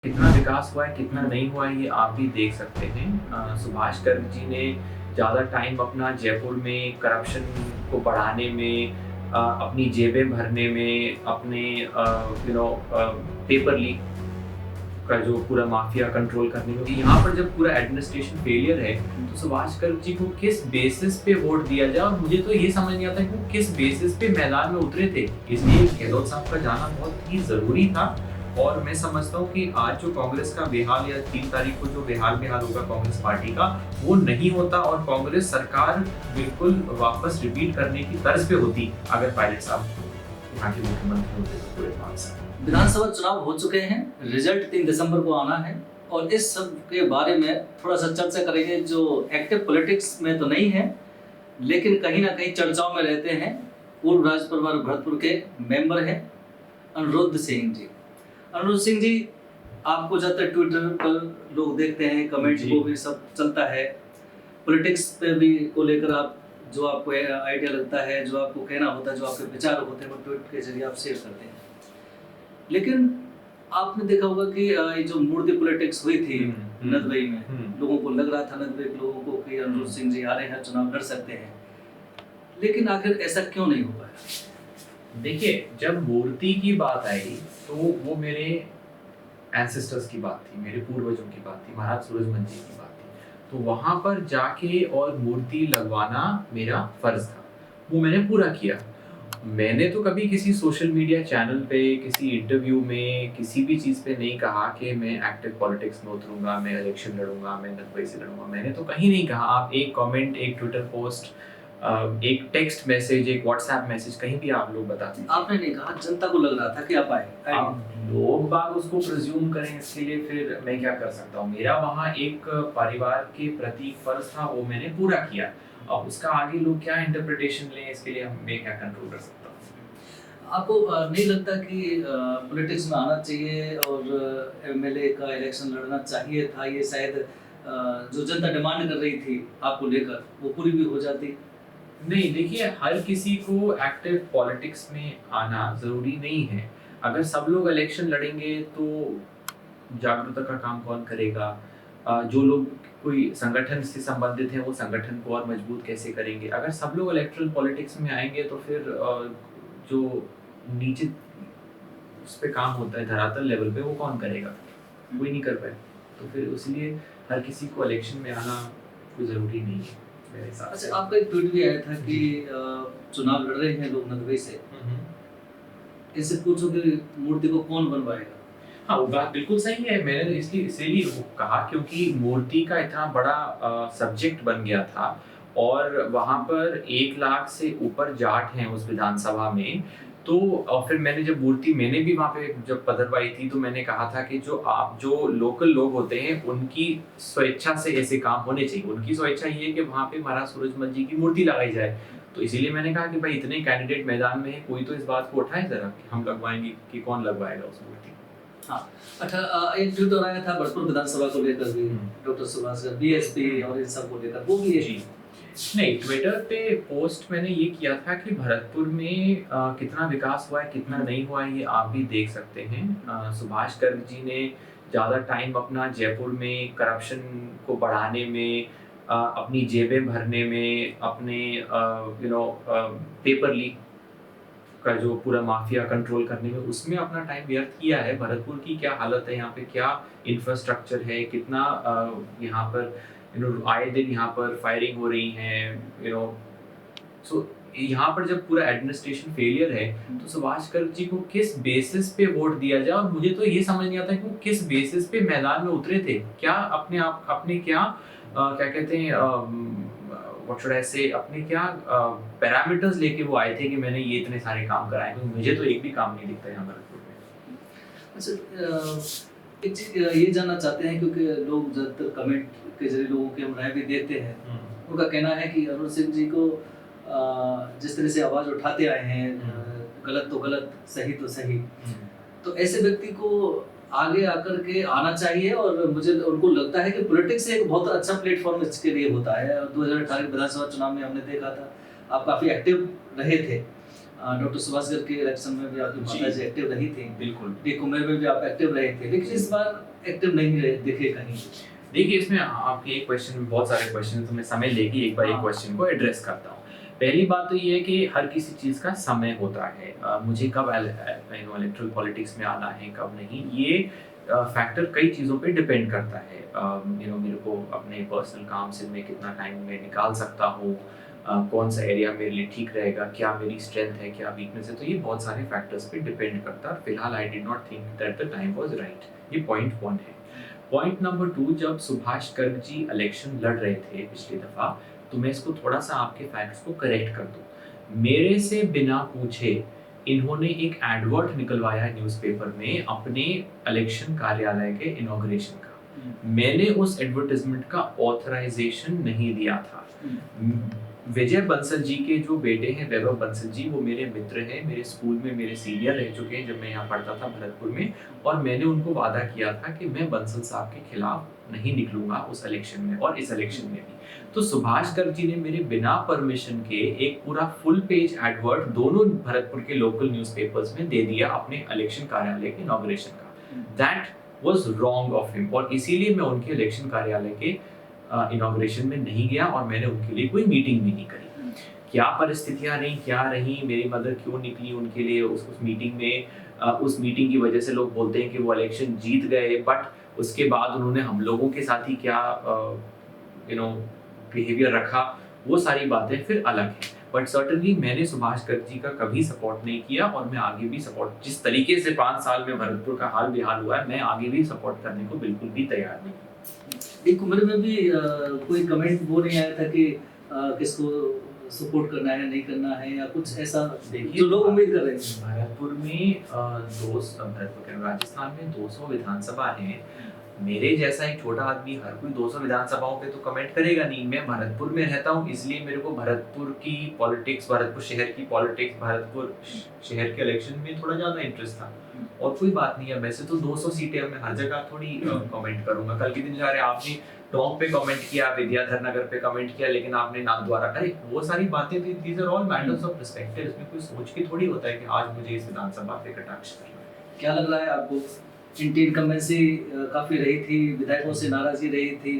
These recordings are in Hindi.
कितना विकास हुआ है, कितना नहीं हुआ है, ये आप भी देख सकते हैं। सुभाष गर्ग जी ने ज़्यादा टाइम अपना जयपुर में करप्शन को बढ़ाने में, अपनी जेबें भरने में, अपने पेपर लीक का जो पूरा माफिया कंट्रोल करने में, यहाँ पर जब पूरा एडमिनिस्ट्रेशन फेलियर है, तो सुभाष गर्ग जी को किस बेसिस पे वोट दिया जाए। और मुझे तो ये समझ नहीं आता कि वो किस बेसिस पे मैदान में उतरे थे। इसलिए गहलोत साहब का जाना बहुत ही ज़रूरी था। और मैं समझता हूँ कि आज जो कांग्रेस का बेहाल, या 3 तारीख को जो बेहाल होगा कांग्रेस पार्टी का, वो नहीं होता और कांग्रेस सरकार बिल्कुल वापस रिपीट करने की तर्ज पे होती अगर पायलट साहब यहाँ के मुख्यमंत्री होते तो पूरे 5 साल। विधानसभा चुनाव हो चुके हैं, रिजल्ट 3 दिसंबर को आना है और इस सब के बारे में थोड़ा सा चर्चा करेंगे। जो एक्टिव पॉलिटिक्स में तो नहीं है, लेकिन कहीं ना कहीं चर्चाओं में रहते हैं। पूर्व राज्य परिवार भरतपुर के मेंबर हैं अनिरुद्ध सिंह जी। अनिरुद्ध सिंह जी, आपको जब तक ट्विटर पर लोग देखते हैं, कमेंट को भी सब चलता है, पॉलिटिक्स पे भी को लेकर आप जो आपको आइडिया लगता है, जो आपको कहना होता है, जो आपके विचार होते हैं, वो ट्वीट के जरिए आप शेयर करते हैं। लेकिन आपने देखा होगा कि ये जो मूर्ति पॉलिटिक्स हुई थी नदबई में, लोगों को लग रहा था, नदबई के लोगों को, कि अनिरुद्ध सिंह जी आ रहे हैं, चुनाव लड़ सकते हैं, लेकिन आखिर ऐसा क्यों नहीं हो पाया? देखिए, जब मूर्ति की बात आई तो वो मेरे एंसेस्टर्स की बात थी, मेरे पूर्वजों की बात थी, महाराज सूरजमल जी की बात थी। तो वहां पर जाके और मूर्ति लगवाना मेरा फर्ज था, वो मैंने पूरा किया। मैंने तो कभी किसी सोशल मीडिया चैनल पे, किसी इंटरव्यू में, किसी भी चीज़ पे नहीं कहा कि मैं एक्टिव पॉलिटिक्स में उतरूंगा, मैं इलेक्शन लड़ूंगा, मैं नदबई से लड़ूंगा। मैंने तो कहीं नहीं कहा। आप एक कमेंट, एक ट्विटर पोस्ट, एक टेक्स्ट मैसेज, एक व्हाट्सएप मैसेज, कहीं भी आप लोग बता दीजिए। आपने नहीं कहा, जनता को लग रहा था कि आप आए। अब लोग बाग उसको प्रिज्यूम करें, इसके लिए फिर मैं क्या कर सकता हूँ। मेरा वहाँ एक परिवार के प्रति फर्ज था, वो मैंने पूरा किया। अब उसका आगे लोग क्या इंटरप्रिटेशन लें, इसके लिए मैं क्या कंट्रोल कर सकता हूँ। आपको नहीं लगता कि पॉलिटिक्स में आना चाहिए और एमएलए का इलेक्शन लड़ना चाहिए था? ये शायद जो जनता डिमांड कर रही थी आपको लेकर, वो पूरी भी हो जाती। नहीं, देखिए, हर किसी को एक्टिव पॉलिटिक्स में आना ज़रूरी नहीं है। अगर सब लोग इलेक्शन लड़ेंगे तो जागरूकता का काम कौन करेगा? जो लोग कोई संगठन से संबंधित हैं, वो संगठन को और मजबूत कैसे करेंगे? अगर सब लोग इलेक्टरल पॉलिटिक्स में आएँगे तो फिर जो नीचे उस पे काम होता है धरातल लेवल पे, वो कौन करेगा? कोई नहीं कर पाए। तो फिर इसलिए हर किसी को इलेक्शन में आना कोई ज़रूरी नहीं है मेरे हिसाब से। अच्छा, आपका एक ट्वीट भी आया था कि चुनाव लड़ रहे हैं लोग नदबई से, इससे पूछो कि मूर्ति को कौन बनवाएगा? हाँ, वो बात बिल्कुल सही है। मैंने इसीलिए वो कहा क्योंकि मूर्ति का इतना बड़ा सब्जेक्ट बन गया था और वहाँ पर 1 लाख से ऊपर जाट हैं उस विधानसभा में। तो और फिर मैंने भी वहाँ पे जब पदरवाई थी तो मैंने कहा था कि जो लोकल लोग होते हैं, उनकी स्वेच्छा से ऐसे काम होने चाहिए। उनकी स्वेच्छा ये है कि वहाँ पे महाराज सूरजमल जी की मूर्ति लगाई जाए। तो इसीलिए मैंने कहा कि भाई, इतने कैंडिडेट मैदान में है, कोई तो इस बात को उठाए ज़रा कि हम लगवाएंगे, कि कौन लगवाएगा उस मूर्ति को। हाँ, अच्छा, एक ट्वीट और आया था भरतपुर विधानसभा को लेकर भी, डॉक्टर सुभाष गर्ग, बीएसपी और इन सब को लेकर, वो भी जी। नहीं, ट्विटर पे पोस्ट मैंने ये किया था कि भरतपुर में कितना विकास हुआ है, कितना नहीं हुआ है, ये आप भी देख सकते हैं। सुभाष गर्ग जी ने ज़्यादा टाइम अपना जयपुर में करप्शन को बढ़ाने में, अपनी जेबें भरने में, अपने पेपर लीक का जो पूरा माफिया कंट्रोल करने में, उसमें अपना टाइम व्यर्थ किया है। भरतपुर की क्या हालत है, यहाँ पे क्या इंफ्रास्ट्रक्चर है, कितना यहाँ पर आए दिन यहाँ पर फायरिंग हो रही है। सो यहाँ पर जब पूरा एडमिनिस्ट्रेशन फेलियर है, तो सुभाष गर्ग जी को किस बेसिस पे वोट दिया जाए। और मुझे तो ये समझ नहीं आता कि वो किस बेसिस पे मैदान में उतरे थे। क्या अपने क्या क्या कहते हैं, व्हाट शुड आई से, अपने क्या पैरामीटर्स लेके वो आए थे कि मैंने ये इतने सारे काम कराए? क्योंकि मुझे तो एक भी काम नहीं दिखता यहाँ भरतपुर में। अच्छा, एक चीज ये जानना चाहते हैं, क्योंकि लोग ज्यादातर कमेंट के जरिए लोगों की हम राय भी देते हैं। उनका कहना है कि अनिरुद्ध सिंह जी को जिस तरह से आवाज उठाते आए हैं, गलत तो गलत, सही तो सही, तो ऐसे व्यक्ति को आगे आकर के आना चाहिए। और मुझे उनको लगता है कि पॉलिटिक्स एक बहुत अच्छा प्लेटफॉर्म इसके लिए होता है। 2018 विधानसभा चुनाव में हमने देखा था, आप काफी एक्टिव रहे थे। डॉक्टर सुभाष गर्ग के इलेक्शन में भी आपकी जी। माता जी एक्टिव रही थी, बिल्कुल। डी कुमेर में भी आप एक्टिव रहे थे, लेकिन इस बार एक्टिव नहीं रहे दिखे कहीं। देखिए, इसमें आपके एक क्वेश्चन में बहुत सारे क्वेश्चन हैं, तो मैं समय लेके एक बार एक हाँ। क्वेश्चन को एड्रेस करता हूँ। पहली बात तो ये है कि हर किसी चीज़ का समय होता है। मुझे कब इलेक्टोरल पॉलिटिक्स में आना है, कब नहीं, ये फैक्टर कई चीज़ों पे डिपेंड करता है। मेरे को अपने पर्सनल काम से मैं कितना टाइम में निकाल सकता हूँ, कौन सा एरिया मेरे लिए ठीक रहेगा, क्या मेरी स्ट्रेंथ है, क्या वीकनेस है, तो ये बहुत सारे फैक्टर्स पे डिपेंड करता है। फिलहाल I did not think that the time was right. ये पॉइंट 1 है। पॉइंट नंबर 2, जब सुभाष गर्ग जी इलेक्शन लड़ रहे थे पिछली दफ़ा, तो मैं इसको थोड़ा-सा आपके फैक्ट्स को करेक्ट कर दूँ। मेरे से बिना पूछे इन्होंने एक एडवर्ट निकलवाया न्यूज़पेपर में अपने इलेक्शन कार्यालय के इनॉग्रेशन का। मैंने उस एडवर्टाइज़मेंट का ऑथराइज़ेशन नहीं दिया था। विजय बंसल जी के जो बेटे हैं, वैभव बंसल जी, वो मेरे मित्र हैं, मेरे स्कूल में मेरे सीनियर रह चुके हैं जब मैं यहाँ पढ़ता था भरतपुर में, और मैंने उनको वादा किया था कि मैं बंसल साहब के खिलाफ नहीं निकलूंगा उस इलेक्शन में और इस इलेक्शन में भी। तो सुभाष गर्ग जी ने मेरे बिना परमिशन के एक पूरा फुल पेज एडवर्ट दोनों भरतपुर के लोकल न्यूज़पेपर्स में दे दिया अपने इलेक्शन कार्यालय के इनॉग्रेशन का। That was wrong of him, और इसीलिए मैं उनके इलेक्शन कार्यालय के इनॉग्रेशन में नहीं गया और मैंने उनके लिए कोई मीटिंग भी नहीं करी। क्या परिस्थितियां रहीं, क्या रहीं, मेरी मदर क्यों निकली उनके लिए उस मीटिंग में, उस मीटिंग की वजह से लोग बोलते हैं कि वो इलेक्शन जीत गए, बट उसके बाद उन्होंने हम लोगों के साथ ही क्या बिहेवियर रखा, वो सारी बातें फिर अलग हैं। बट सर्टनली मैंने सुभाष गर्ग जी का कभी सपोर्ट नहीं किया, और मैं आगे भी सपोर्ट, जिस तरीके से 5 साल में भरतपुर का हाल बेहाल हुआ है, मैं आगे भी सपोर्ट करने को बिल्कुल भी तैयार नहीं हूँ। एक उम्र में भी कोई कमेंट वो नहीं आया था कि किसको सपोर्ट करना है, नहीं करना है, या कुछ ऐसा जो लोग उम्मीद कर रहे हैं? भरतपुर में राजस्थान में 200 विधानसभा हैं। मेरे जैसा एक छोटा आदमी हर कोई 200 विधानसभाओं पे तो कमेंट करेगा नहीं। मैं भरतपुर में रहता हूँ, इसलिए मेरे को भरतपुर की पॉलिटिक्स, भरतपुर शहर की पॉलिटिक्स, भरतपुर शहर के इलेक्शन में थोड़ा ज़्यादा इंटरेस्ट था। और कोई बात नहीं है, वैसे तो 200 सीटें मैं हर जगह थोड़ी कमेंट करूंगा। कल के दिन जा रहे आपने टोंक पे कमेंट किया, विद्याधर नगर पे कमेंट किया, लेकिन आपने नाथद्वारा, अरे वो सारी बातें थी, these are all matters of perspective. इसमें कोई सोच के थोड़ी होता है कि आज मुझे इस विधानसभा पे कटाक्ष करना है। क्या लग रहा है आपको? इंटी इनकम्बेंसी काफी रही थी, विधायकों से नाराजगी रही थी,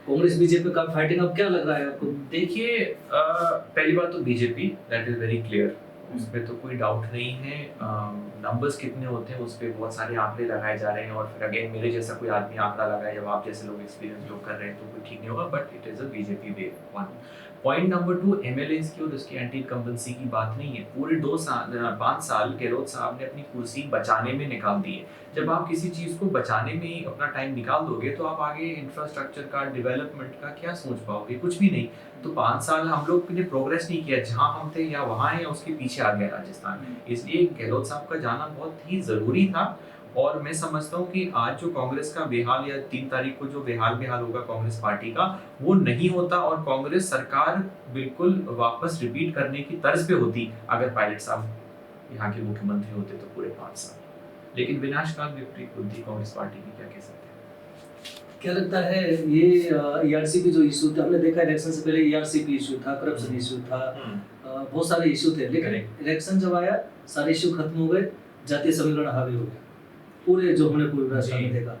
कांग्रेस बीजेपी का फाइटिंग, अब क्या लग रहा है आपको? देखिए, पहली बात तो BJP, that is very clear, उस पर तो कोई डाउट नहीं है। नंबर्स कितने होते हैं उस पर बहुत सारे आंकड़े लगाए जा रहे हैं, और फिर अगेन मेरे जैसा कोई आदमी आंकड़ा लगाए जब आप जैसे लोग एक्सपीरियंस लोग कर रहे हैं तो कोई ठीक नहीं होगा, but it is a BJP way 1। Point number 2, MLS की और उसकी एंटी इनकम्बेंसी की बात नहीं है। पूरे 5 साल गहलोत साहब ने अपनी कुर्सी बचाने में निकाल दी है। जब आप किसी चीज़ को बचाने में ही अपना टाइम निकाल दोगे तो आप आगे इंफ्रास्ट्रक्चर का, डेवलपमेंट का क्या सोच पाओगे? कुछ भी नहीं। तो 5 साल हम लोग ने प्रोग्रेस नहीं किया, जहाँ हम थे या वहाँ है या उसके पीछे आ गया राजस्थान। इसलिए गहलोत साहब का जाना बहुत ही ज़रूरी था, और मैं समझता हूँ कि आज जो कांग्रेस का बेहाल, या 3 तारीख को जो बेहाल होगा कांग्रेस पार्टी का, वो नहीं होता, और कांग्रेस सरकार बिल्कुल वापस रिपीट करने की तर्ज पे होती अगर पायलट साहब यहाँ के मुख्यमंत्री होते तो पूरे 5 साल। लेकिन विनाशकाल विपरीत बुद्धि कांग्रेस पार्टी की, क्या कह सकते हैं। क्या लगता है ये ईआरसीपी जो इशू था, हमने देखा इलेक्शन से पहले ईआरसीपी इशू था, करप्शन इशू था, बहुत सारे इशू थे, लेकिन इलेक्शन जब आया सारे इशू खत्म हो गए, जातीय समीकरण हावी हो गया पूरे, जो हमने पूरे राजस्थान में देखा।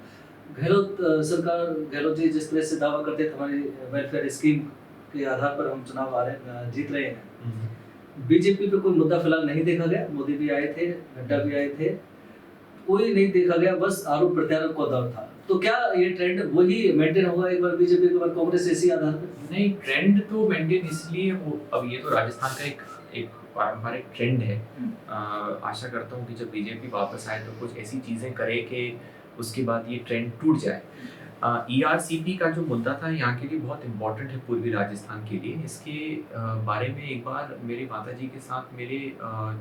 गहलोत सरकार, गहलोत जी जिस तरह से दावा करते थे हमारी वेलफेयर स्कीम के आधार पर हम चुनाव जीत रहे हैं, बीजेपी पे कोई मुद्दा फिलहाल नहीं देखा गया। मोदी भी आए थे, नड्डा भी आए थे, कोई नहीं देखा गया, बस आरोप प्रत्यारोप का दौर था। तो क्या ये ट्रेंड वही मेंटेन होगा एक बार बीजेपी के बाद कांग्रेस इसी आधार पर? नहीं, ट्रेंड तो मेंटेन इसलिए हो, अब ये तो राजस्थान का एक पारंपरिक ट्रेंड है। आशा करता हूँ कि जब बीजेपी वापस आए तो कुछ ऐसी चीज़ें करे कि उसके बाद ये ट्रेंड टूट जाए। ईआरसीपी का जो मुद्दा था यहाँ के लिए बहुत इम्पोर्टेंट है, पूर्वी राजस्थान के लिए। इसके बारे में एक बार मेरे माताजी के साथ मेरे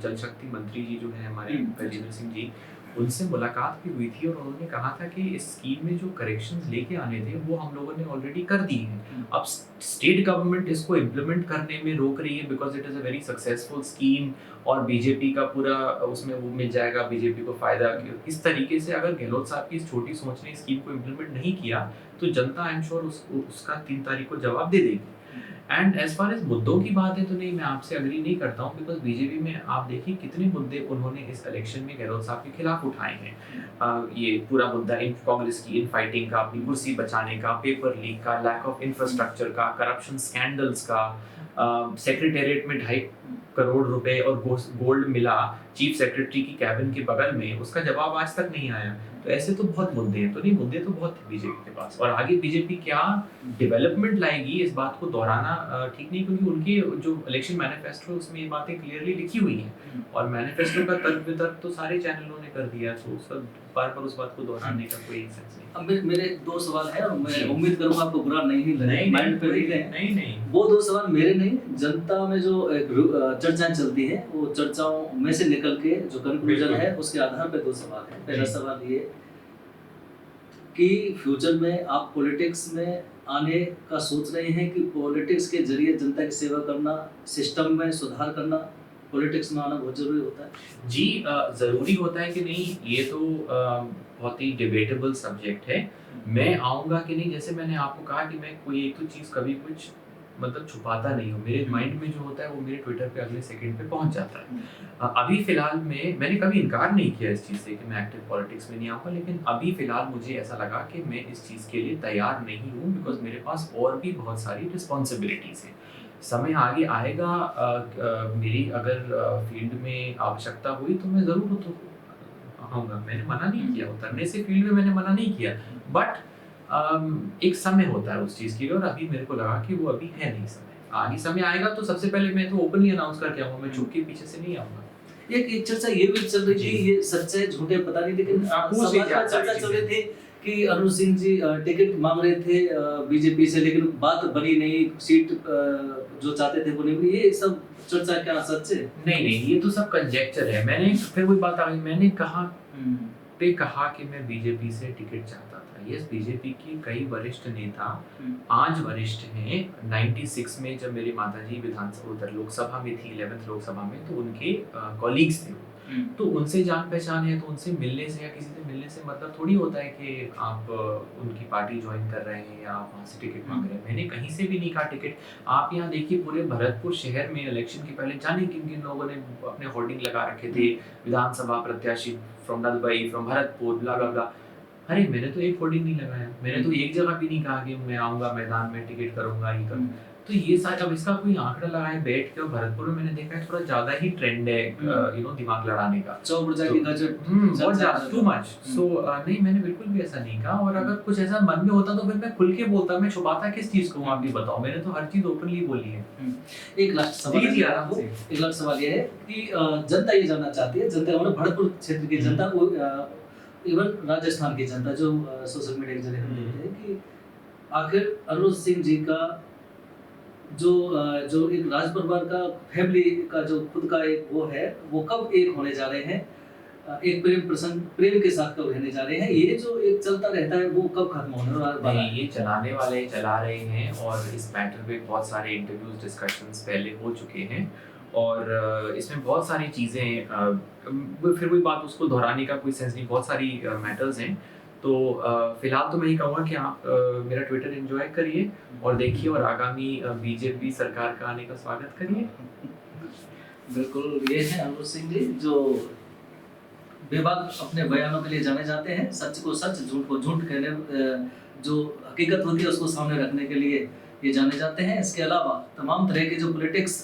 जल शक्ति मंत्री जी जो हैं हमारे गजेंद्र सिंह जी, उनसे मुलाकात भी हुई थी, और उन्होंने कहा था कि इस स्कीम में जो करेक्शंस लेके आने थे वो हम लोगों ने ऑलरेडी कर दिए हैं। अब स्टेट गवर्नमेंट इसको इम्प्लीमेंट करने में रोक रही है because it is a very successful scheme, और बीजेपी का पूरा उसमें वो मिल जाएगा, बीजेपी को फायदा। इस तरीके से अगर गहलोत साहब की इस छोटी सोच ने स्कीम को इम्प्लीमेंट नहीं किया तो जनता आई एम श्योर उसका 3 तारीख को जवाब दे देगी। एंड एज फार एज मुद्दों की बात है तो नहीं, मैं आपसे अग्री नहीं करता हूँ, बिकॉज बीजेपी में आप देखिए कितने मुद्दे उन्होंने इस इलेक्शन में गहलोत साहब के खिलाफ उठाए हैं। ये पूरा मुद्दा इन कांग्रेस की इन फाइटिंग का, अपनी कुर्सी बचाने का, पेपर लीक का, लैक ऑफ इंफ्रास्ट्रक्चर का, करप्शन स्कैंडल्स का, सेक्रेटेरिएट में 2.5 करोड़ रुपए और गोल्ड मिला चीफ सेक्रेटरी की कैबिन के बगल में, उसका जवाब आज तक नहीं आया। तो ऐसे तो बहुत मुद्दे हैं, तो नहीं मुद्दे तो बहुत है बीजेपी के पास, और आगे बीजेपी क्या डेवलपमेंट लाएगी इस बात को दोहराना ठीक नहीं, क्योंकि उनके जो इलेक्शन मैनिफेस्टो है उसमें ये बातें क्लियरली लिखी हुई हैं, और मैनिफेस्टो का तर्क वितर्क तो सारे चैनलों ने कर दिया, तो उसका बार बार उस बात को दोहराने का कोई सेंस नहीं। अब मेरे 2 सवाल है और मैं उम्मीद करूंगा आपको बुरा नहीं लगे, माइंड पे नहीं नहीं नहीं, वो 2 सवाल मेरे नहीं, जनता में जो एक चर्चाएं चलती है वो चर्चाओं में से निकल के जो कंक्लूजन है उसके आधार पे 2 सवाल है। पहला सवाल ये कि फ्यूचर में आप पॉलिटिक्स में आने का सोच रहे हैं कि पॉलिटिक्स के जरिए जनता की सेवा करना, सिस्टम में सुधार करना, पॉलिटिक्स में आना बहुत जरूरी होता है? जी ज़रूरी होता है कि नहीं, ये तो बहुत ही डिबेटेबल सब्जेक्ट है। मैं आऊँगा कि नहीं, जैसे मैंने आपको कहा कि मैं कोई एक तो चीज़ कभी कुछ मतलब छुपाता नहीं हूँ, मेरे माइंड में जो होता है वो मेरे ट्विटर पे अगले सेकंड पे पहुँच जाता है। अभी फ़िलहाल में मैंने कभी इनकार नहीं किया इस चीज़ से कि मैं एक्टिव पॉलिटिक्स में नहीं आऊँगा, लेकिन अभी फ़िलहाल मुझे ऐसा लगा कि मैं इस चीज़ के लिए तैयार नहीं हूँ, बिकॉज़ मेरे पास और भी बहुत सारी रिस्पॉन्सिबिलिटीज़ हैं। समय आगे आएगा, मेरी अगर फील्ड में आवश्यकता हुई तो मैं ज़रूर तो आऊँगा, मैंने मना नहीं किया, उतरने से फील्ड में मैंने मना नहीं किया, बट एक समय होता है उस चीज़ के लिए, और अभी मेरे को लगा कि वो अभी है नहीं समय। आगे समय आएगा तो सबसे पहले मैं तो ओपनली अनाउंस करके आऊँगा, मैं छुप के पीछे से नहीं आऊँगा। एक चर्चा ये भी चल रही थी, ये सच्चे झूठे पता नहीं, लेकिन समाज में चर्चा चल रही थी कि अरुण सिंह जी टिकट मांग रहे थे बीजेपी से, लेकिन बात बनी नहीं, सीट जो चाहते थे वो नहीं हुई। ये सब चर्चा क्या सच है? नहीं, ये तो सब कंजेक्चर है। मैंने फिर वही बात आ गई, मैंने कहा कि मैं बीजेपी से टिकट चाहता था। यस, बीजेपी के कई वरिष्ठ नेता आज वरिष्ठ हैं। 96 में जब मेरी माताजी विधानसभा उधर लोकसभा में थी, 11th लोकसभा में, तो उनके कॉलीग्स थे, तो उनसे जान पहचान है, तो उनसे मिलने से या किसी से मिलने से मतलब थोड़ी होता है कि आप उनकी पार्टी ज्वाइन कर रहे हैं या आप वहाँ से टिकट मांग रहे हैं। मैंने कहीं से भी नहीं कहा टिकट। आप यहाँ देखिए पूरे भरतपुर शहर में इलेक्शन के पहले जाने किन किन लोगों ने अपने होर्डिंग लगा रखे थे, विधानसभा प्रत्याशी फ्रॉम नलबई, फ्रॉम भरतपुर, ब्ला ब्ला ब्ला। अरे मैंने तो एक होर्डिंग नहीं लगाया, मैंने तो एक जगह भी नहीं कहा कि मैं आऊँगा मैदान में, टिकट करूँगा, ये करूँगा। तो ये सारा, अब इसका कोई आंकड़ा लगाए बैठ के, और भरतपुर में मैंने देखा है थोड़ा ज्यादा ही ट्रेंड है दिमाग लड़ाने का, बहुत ज्यादा, टू मच। सो नहीं, मैंने बिल्कुल भी ऐसा नहीं कहा, और अगर कुछ ऐसा मन में होता तो फिर मैं खुल के बोलता, मैं छुपाता किस चीज को, आप भी बताओ, मैंने तो हर चीज ओपनली बोली है। एक लास्ट सवाल ये है कि जनता ये जानना चाहती है, जनता मतलब भरतपुर क्षेत्र की जनता को, इवन राजस्थान की जनता जो सोशल मीडिया के जरिए हम देखते हैं कि आखिर अरुण सिंह जी का जो एक राज परिवार का, फैमिली का जो खुद का एक वो है, वो कब एक होने जा रहे हैं, एक प्रेम के साथ कब रहने जा रहे हैं, ये जो एक चलता रहता है वो कब खत्म होने वाला है? ये चलाने वाले चला रहे हैं, और इस मैटर पे बहुत सारे इंटरव्यूज, डिस्कशंस पहले हो चुके हैं, और इसमें बहुत सारी चीज़ें, फिर वही बात, उसको दोहराने का कोई सेंस नहीं, बहुत सारी मैटर्स हैं। तो फिलहाल तो मैं ही कहूँगा कि आप मेरा ट्विटर एंजॉय करिए और देखिए, और आगामी बीजेपी सरकार का आने का स्वागत करिए। बिल्कुल, ये है अरुण सिंह जी, जो बेबाक अपने बयानों के लिए जाने जाते हैं, सच को सच, झूठ को झूठ कहने, जो हकीकत होती है उसको सामने रखने के लिए ये जाने जाते हैं। इसके अलावा तमाम तरह के जो पॉलिटिक्स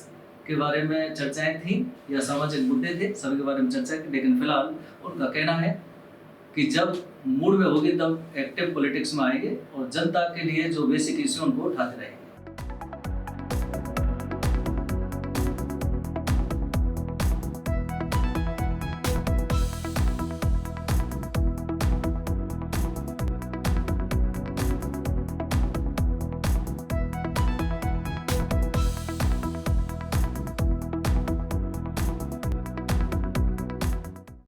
के बारे में चर्चाएं थी या सामाजिक मुद्दे थे, सभी के बारे में चर्चा की, लेकिन फिलहाल उनका कहना है कि जब मूड में होगी तब एक्टिव पॉलिटिक्स में आएंगे और जनता के लिए जो बेसिक इश्यू उनको उठाते रहेंगे।